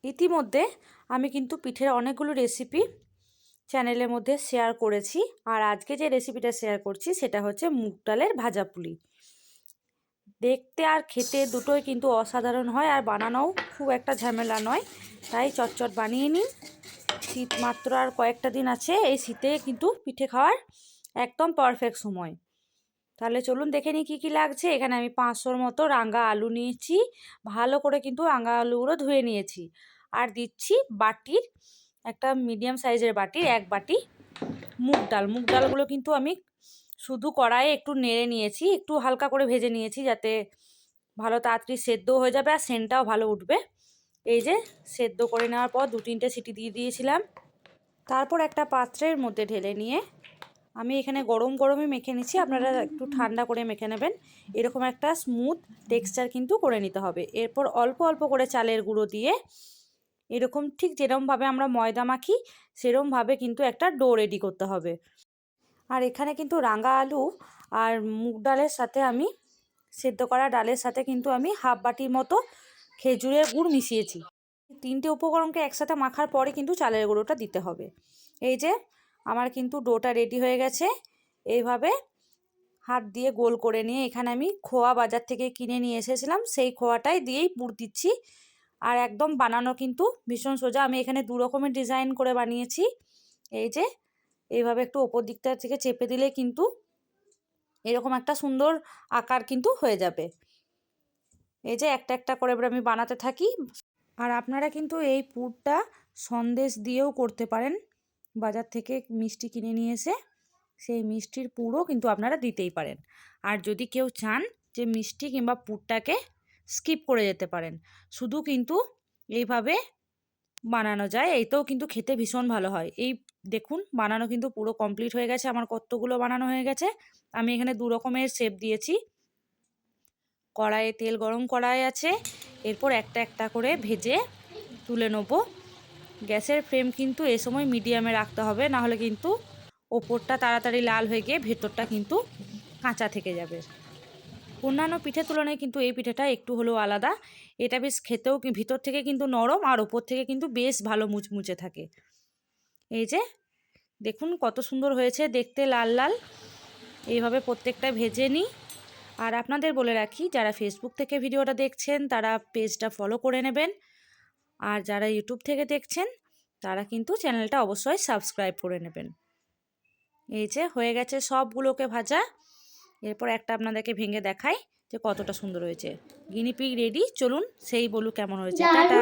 ইতিমধ্যে আমি কিন্তু পিঠের অনেকগুলো রেসিপি চ্যানেলের মধ্যে শেয়ার করেছি। আর আজকে যে রেসিপিটা শেয়ার করছি সেটা হচ্ছে মুগ ডালের ভাজা পুলি। দেখতে আর খেতে দুটোই কিন্তু অসাধারণ হয়, আর বানানোও খুব একটা ঝামেলা নয়। তাই চটচট বানিয়ে নিন। শীত মাত্র আর কয়েকটা দিন আছে, এই শীতে কিন্তু পিঠে খাওয়ার একদম পারফেক্ট সময়। তাহলে চলুন দেখে নিই কী কী লাগছে। এখানে আমি 500-র মতো রাঙা আলু নিয়েছি, ভালো করে কিন্তু রাঙা আলুগুলো ধুয়ে নিয়েছি। আর দিচ্ছি বাটির, একটা মিডিয়াম সাইজের বাটির 1 বাটি মুগ ডাল। মুগ ডালগুলো কিন্তু আমি শুধু কড়াইয়ে একটু নেড়ে নিয়েছি, একটু হালকা করে ভেজে নিয়েছি, যাতে ভালো তাড়াতাড়ি সেদ্ধ হয়ে যাবে আর সেন্টটাও ভালো উঠবে। এই যে সেদ্ধ করে নেওয়ার পর 2-3টে সিটি দিয়ে দিয়েছিলাম। তারপর একটা পাত্রের মধ্যে ঢেলে নিয়ে আমি এখানে গরম গরমই মেখে নিচ্ছি, আপনারা একটু ঠান্ডা করে মেখে নেবেন। এরকম একটা স্মুথ টেক্সচার কিন্তু করে নিতে হবে। এরপর অল্প অল্প করে চালের গুঁড়ো দিয়ে এরকম ঠিক যেরকমভাবে আমরা ময়দা মাখি সেরকমভাবে কিন্তু একটা ডো রেডি করতে হবে। আর এখানে কিন্তু রাঙা আলু আর মুগ ডালের সাথে আমি সেদ্ধ করা ডালের সাথে কিন্তু আমি হাফ বাটির মতো খেজুরের গুড় মিশিয়েছি। 3টে উপকরণকে একসাথে মাখার পরে কিন্তু চালের গুঁড়োটা দিতে হবে। এই যে আমার কিন্তু ডোটা রেডি হয়ে গেছে। এইভাবে হাত দিয়ে গোল করে নিয়ে এখানে আমি খোয়া বাজার থেকে কিনে নিয়ে এসেছিলাম, সেই খোয়াটাই দিয়েই পুর দিচ্ছি। আর একদম বানানো কিন্তু ভীষণ সোজা। আমি এখানে 2 রকমের ডিজাইন করে বানিয়েছি। এই যে এইভাবে একটু ওপর দিকটা থেকে চেপে দিলে কিন্তু এরকম একটা সুন্দর আকার কিন্তু হয়ে যাবে। এই যে একটা একটা করে এবার আমি বানাতে থাকি। আর আপনারা কিন্তু এই পুরটা সন্দেশ দিয়েও করতে পারেন। বাজার থেকে মিষ্টি কিনে নিয়ে এসে সেই মিষ্টির পুরও কিন্তু আপনারা দিতেই পারেন। আর যদি কেউ চান যে মিষ্টি কিংবা পুরটাকে স্কিপ করে যেতে পারেন, শুধু কিন্তু এইভাবে বানানো যায়। এইটাও কিন্তু খেতে ভীষণ ভালো হয়। এই দেখুন বানানো কিন্তু পুরো কমপ্লিট হয়ে গেছে। আমার কতগুলো বানানো হয়ে গেছে। আমি এখানে 2 রকমের শেপ দিয়েছি। কড়াইয়ে তেল গরম কড়াই আছে, এরপর একটা একটা করে ভেজে তুলে নেব। গ্যাসের ফ্লেম কিন্তু এ সময় মিডিয়ামে রাখতে হবে, নাহলে কিন্তু ওপরটা তাড়াতাড়ি লাল হয়ে গিয়ে ভেতরটা কিন্তু কাঁচা থেকে যাবে। অন্যান্য পিঠের তুলনায় কিন্তু এই পিঠেটা একটু হলেও আলাদা। এটা বেশ খেতেও ভিতর থেকে কিন্তু নরম আর ওপর থেকে কিন্তু বেশ ভালো মুচমুচে থাকে। এই যে দেখুন কত সুন্দর হয়েছে দেখতে, লাল লাল। এইভাবে প্রত্যেকটা ভেজে নিই। আর আপনাদের বলে রাখি, যারা ফেসবুক থেকে ভিডিওটা দেখছেন তারা পেজটা ফলো করে নেবেন। আর যারা ইউটিউব থেকে দেখছেন তারা কিন্তু চ্যানেলটা অবশ্যই সাবস্ক্রাইব করে নেবেন। এই যে হয়ে গেছে সবগুলোকে ভাজা। এরপর একটা আপনাদেরকে ভেঙে দেখাই যে কতটা সুন্দর হয়েছে। Guinea pig ready. চলুন সেই বলুক কেমন হয়েছে। টাটা।